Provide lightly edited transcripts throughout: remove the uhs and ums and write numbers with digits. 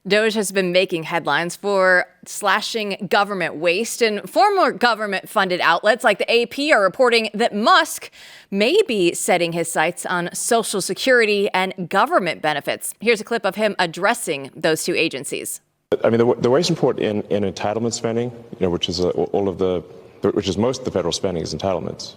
Doge has been making headlines for slashing government waste, and former government-funded outlets like the AP are reporting that Musk may be setting his sights on Social Security and government benefits. Here's a clip of him addressing those two agencies. I mean, the waste report in entitlement spending, which is which is most of the federal spending is entitlements.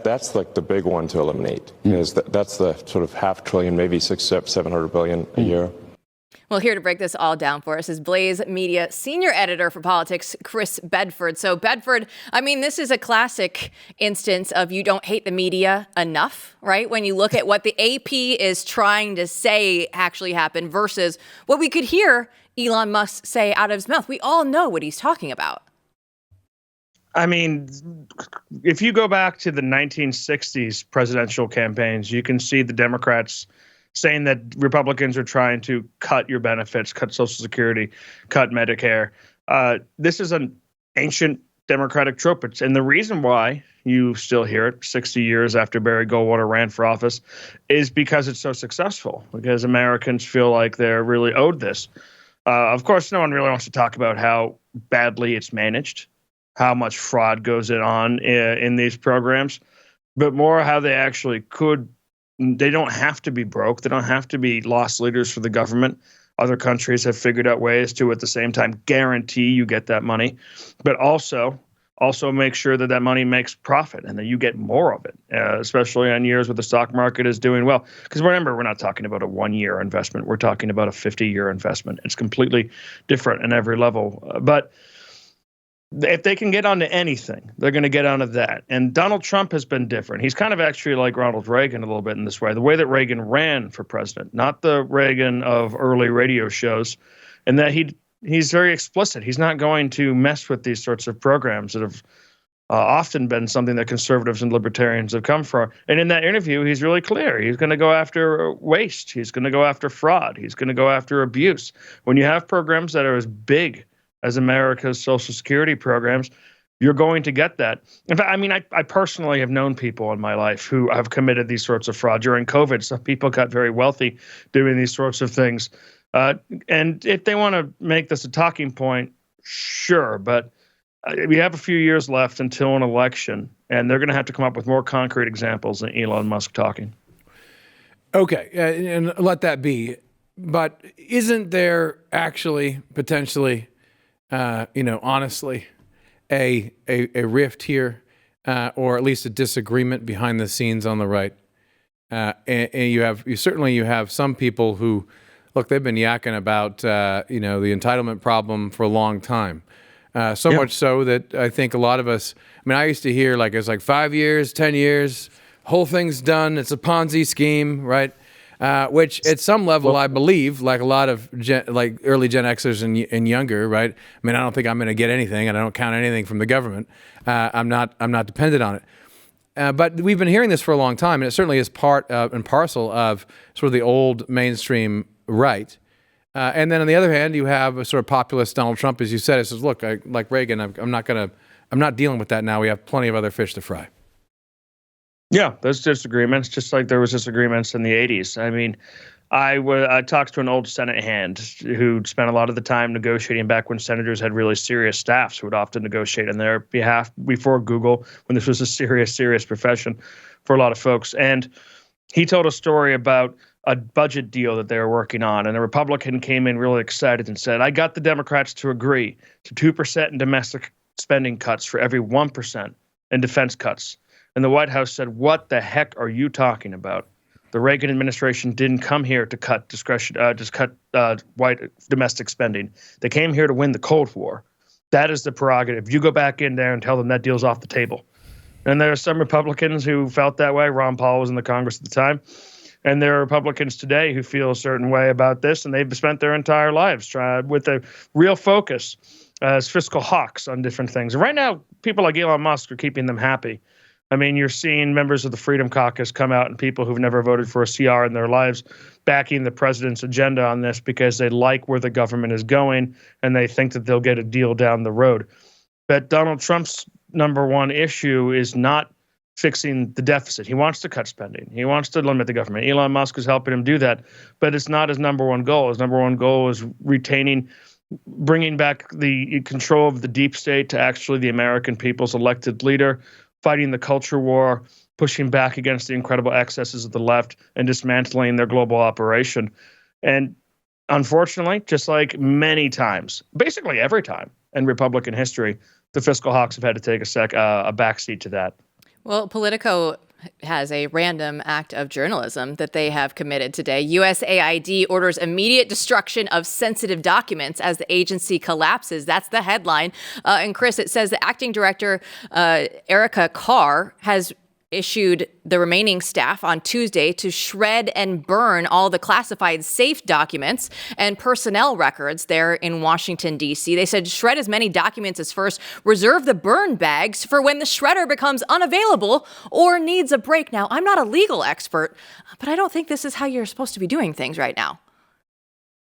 That's like the big one to eliminate. Because that's the sort of $500 billion, maybe $700 billion a year. Well, here to break this all down for us is Blaze Media senior editor for politics, Chris Bedford. So, Bedford, I mean, this is a classic instance of you don't hate the media enough, right? When you look at what the AP is trying to say actually happened versus what we could hear Elon Musk say out of his mouth. We all know what he's talking about. I mean, if you go back to the 1960s presidential campaigns, you can see the Democrats saying that Republicans are trying to cut your benefits, cut Social Security, cut Medicare. This is an ancient Democratic trope. And the reason why you still hear it 60 years after Barry Goldwater ran for office is because it's so successful, because Americans feel like they're really owed this. Of course, no one really wants to talk about how badly it's managed, how much fraud goes on in these programs, but more how they actually could. They don't have to be broke. They don't have to be lost leaders for the government. Other countries have figured out ways to, at the same time, guarantee you get that money, but also make sure that that money makes profit and that you get more of it, especially on years where the stock market is doing well. Because remember, we're not talking about a one-year investment. We're talking about a 50-year investment. It's completely different in every level. But if they can get onto anything, they're going to get onto that. And Donald Trump has been different. He's kind of actually like Ronald Reagan a little bit in this way, the way that Reagan ran for president, not the Reagan of early radio shows, and that he's very explicit. He's not going to mess with these sorts of programs that have often been something that conservatives and libertarians have come for. And in that interview, he's really clear. He's going to go after waste. He's going to go after fraud. He's going to go after abuse. When you have programs that are as big as America's Social Security programs, you're going to get that. In fact, I mean, I personally have known people in my life who have committed these sorts of fraud. During COVID, some people got very wealthy doing these sorts of things. And if they want to make this a talking point, sure. But we have a few years left until an election, and they're going to have to come up with more concrete examples than Elon Musk talking. Okay, and let that be. But isn't there actually potentially honestly, a rift here, or at least a disagreement behind the scenes on the right? And you have some people who, look, they've been yakking about the entitlement problem for a long time. Much so that I think a lot of us. I mean, I used to hear it's like 5 years, 10 years, whole thing's done. It's a Ponzi scheme, right? Which at some level, I believe, like a lot of early Gen Xers and younger, right? I mean, I don't think I'm going to get anything, and I don't count anything from the government. I'm not dependent on it. But we've been hearing this for a long time, and it certainly is part and parcel of sort of the old mainstream right. And then on the other hand, you have a sort of populist Donald Trump, as you said. It says, look, like Reagan, I'm not dealing with that now. We have plenty of other fish to fry. Yeah, there's disagreements, just like there was disagreements in the 80s. I mean, I talked to an old Senate hand who spent a lot of the time negotiating back when senators had really serious staffs who would often negotiate on their behalf before Google, when this was a serious profession for a lot of folks. And he told a story about a budget deal that they were working on, and a Republican came in really excited and said, I got the Democrats to agree to 2% in domestic spending cuts for every 1% in defense cuts. And the White House said, what the heck are you talking about? The Reagan administration didn't come here to cut white domestic spending. They came here to win the Cold War. That is the prerogative. You go back in there and tell them that deal's off the table. And there are some Republicans who felt that way. Ron Paul was in the Congress at the time. And there are Republicans today who feel a certain way about this, and they've spent their entire lives with a real focus as fiscal hawks on different things. And right now, people like Elon Musk are keeping them happy. I mean, you're seeing members of the Freedom Caucus come out and people who've never voted for a CR in their lives backing the president's agenda on this because they like where the government is going and they think that they'll get a deal down the road. But Donald Trump's number one issue is not fixing the deficit. He wants to cut spending. He wants to limit the government. Elon Musk is helping him do that, but it's not his number one goal. His number one goal is bringing back the control of the deep state to actually the American people's elected leader, fighting the culture war, pushing back against the incredible excesses of the left, and dismantling their global operation. And unfortunately, just like many times, basically every time in Republican history, the fiscal hawks have had to take a backseat to that. Well, Politico has a random act of journalism that they have committed today. USAID orders immediate destruction of sensitive documents as the agency collapses. That's the headline. And Chris, it says the acting director, Erica Carr, has issued the remaining staff on Tuesday to shred and burn all the classified safe documents and personnel records there in Washington, D.C. They said shred as many documents as first, reserve the burn bags for when the shredder becomes unavailable or needs a break. Now, I'm not a legal expert, but I don't think this is how you're supposed to be doing things right now.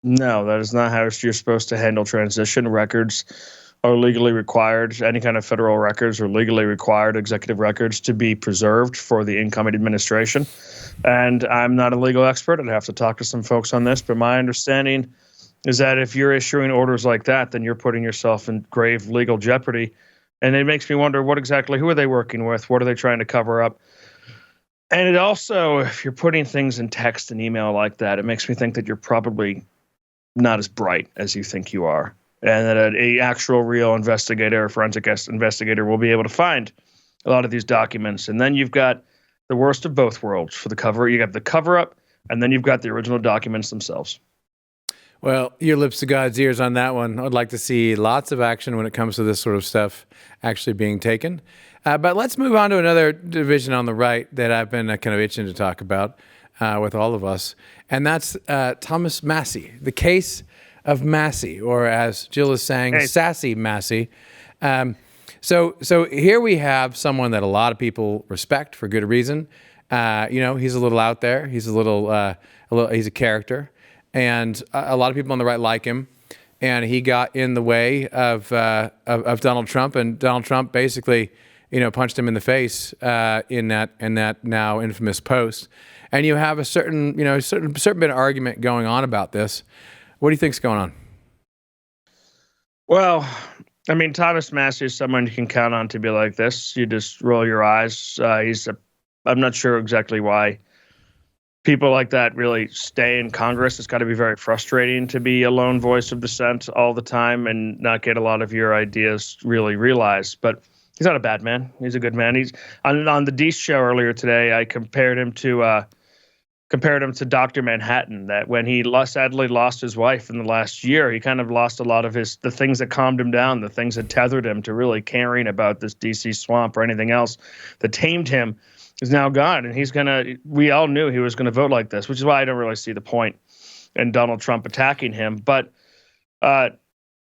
No, that is not how you're supposed to handle transition. Records are legally required. Any kind of federal records are legally required, executive records, to be preserved for the incoming administration. And I'm not a legal expert. I'd have to talk to some folks on this. But my understanding is that if you're issuing orders like that, then you're putting yourself in grave legal jeopardy. And it makes me wonder who are they working with? What are they trying to cover up? And it also, if you're putting things in text and email like that, it makes me think that you're probably not as bright as you think you are. And that an actual real investigator, a forensic investigator, will be able to find a lot of these documents. And then you've got the worst of both worlds for the cover. You got the cover-up, and then you've got the original documents themselves. Well, your lips to God's ears on that one. I'd like to see lots of action when it comes to this sort of stuff actually being taken. But let's move on to another division on the right that I've been kind of itching to talk about with all of us. And that's Thomas Massie, the case of Massie, or as Jill is saying, Sassy Massie. So here we have someone that a lot of people respect for good reason. He's a little out there. He's he's a character, and a lot of people on the right like him. And he got in the way of Donald Trump, and Donald Trump basically, punched him in the face in that now infamous post. And you have a certain bit of argument going on about this. What do you think's going on? Well, I mean, Thomas Massie is someone you can count on to be like this. You just roll your eyes. I'm not sure exactly why people like that really stay in Congress. It's got to be very frustrating to be a lone voice of dissent all the time and not get a lot of your ideas really realized. But he's not a bad man. He's a good man. He's on the Deese show earlier today. I compared him to Dr. Manhattan, that when he sadly lost his wife in the last year, he kind of lost a lot of the things that calmed him down, the things that tethered him to really caring about this DC swamp or anything else that tamed him is now gone. And we all knew he was going to vote like this, which is why I don't really see the point in Donald Trump attacking him. But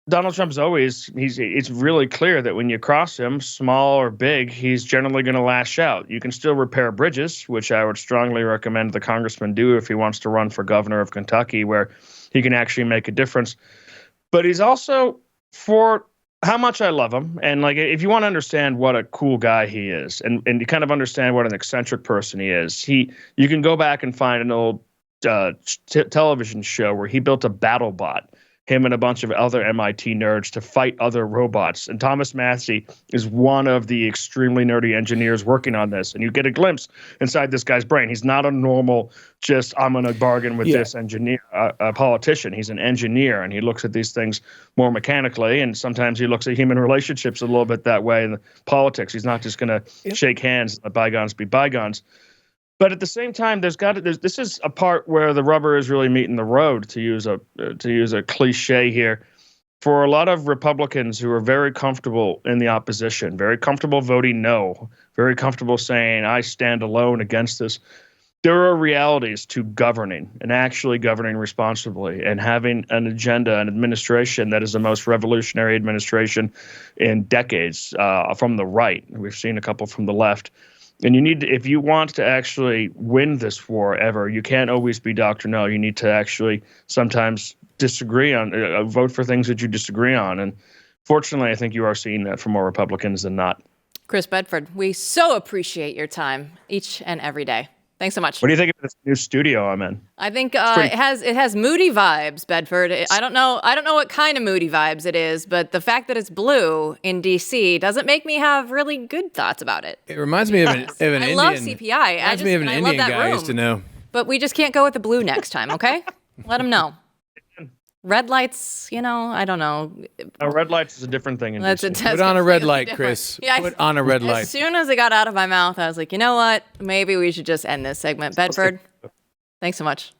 Donald Trump's it's really clear that when you cross him, small or big, he's generally going to lash out. You can still repair bridges, which I would strongly recommend the congressman do if he wants to run for governor of Kentucky, where he can actually make a difference. But he's also, for how much I love him, and if you want to understand what a cool guy he is, and you kind of understand what an eccentric person he is, you can go back and find an old television show where he built a battle bot, him and a bunch of other MIT nerds, to fight other robots. And Thomas Massie is one of the extremely nerdy engineers working on this. And you get a glimpse inside this guy's brain. He's not a normal, I'm going to bargain with this engineer, a politician. He's an engineer, and he looks at these things more mechanically. And sometimes he looks at human relationships a little bit that way in politics. He's not just going to shake hands, let bygones be bygones. But at the same time, this is a part where the rubber is really meeting the road, to use a cliche here, for a lot of Republicans who are very comfortable in the opposition, very comfortable voting no, very comfortable saying, I stand alone against this. There are realities to governing and actually governing responsibly and having an agenda, an administration that is the most revolutionary administration in decades from the right. We've seen a couple from the left. And if you want to actually win this war ever, you can't always be Dr. No. You need to actually sometimes disagree on, vote for things that you disagree on. And fortunately, I think you are seeing that from more Republicans than not. Chris Bedford, we so appreciate your time each and every day. Thanks so much. What do you think of this new studio I'm in? I think it has moody vibes, Bedford. I don't know what kind of moody vibes it is, but the fact that it's blue in DC doesn't make me have really good thoughts about it. It reminds me of an Indian. I love CPI. Reminds me of an Indian guy I used to know. But we just can't go with the blue next time, okay? Let them know. Red lights, I don't know. Red lights is a different thing. Put on a red light, Chris. Yeah, put on a red light. As soon as it got out of my mouth, I was like, you know what? Maybe we should just end this segment. Bedford, thanks so much.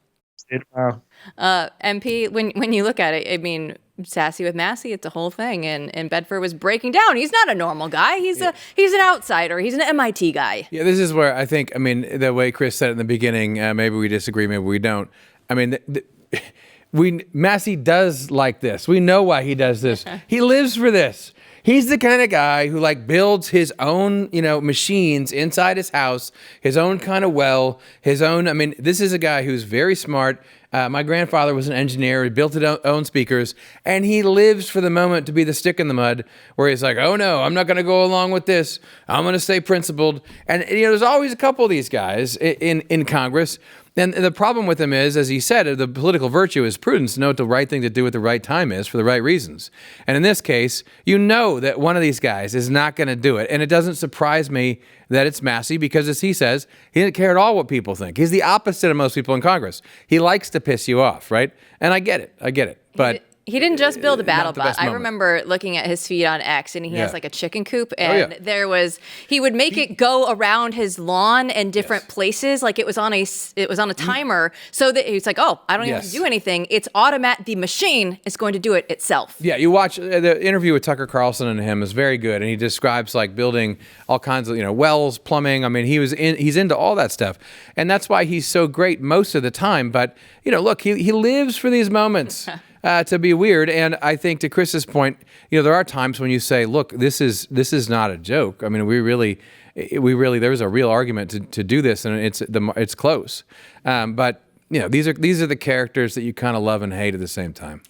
MP, when you look at it, I mean, sassy with Massey, it's a whole thing. And Bedford was breaking down. He's not a normal guy. He's an outsider. He's an MIT guy. Yeah, this is where I think, the way Chris said it in the beginning, maybe we disagree, maybe we don't. Massey does like this. We know why he does this. He lives for this. He's the kind of guy who builds his own, machines inside his house, his own kind of well, his own. This is a guy who's very smart. My grandfather was an engineer. He built his own speakers, and he lives for the moment to be the stick in the mud where he's like, oh no, I'm not going to go along with this. I'm going to stay principled. And there's always a couple of these guys in Congress. And the problem with him is, as he said, the political virtue is prudence, know what the right thing to do at the right time is for the right reasons. And in this case, that one of these guys is not going to do it. And it doesn't surprise me that it's Massey because, as he says, he didn't care at all what people think. He's the opposite of most people in Congress. He likes to piss you off, right? And I get it. But he didn't just build a battle bot. I remember looking at his feed on X, and he has a chicken coop, and he would make it go around his lawn in different places, like it was on a timer, so that he's like, oh, I don't even have to do anything. It's automatic. The machine is going to do it itself. Yeah, you watch the interview with Tucker Carlson and him is very good, and he describes building all kinds of wells, plumbing. He's into all that stuff, and that's why he's so great most of the time. But look, he lives for these moments. To be weird. And I think to Chris's point, there are times when you say, look, this is not a joke. We really, there's a real argument to do this, and it's close. But these are the characters that you kind of love and hate at the same time.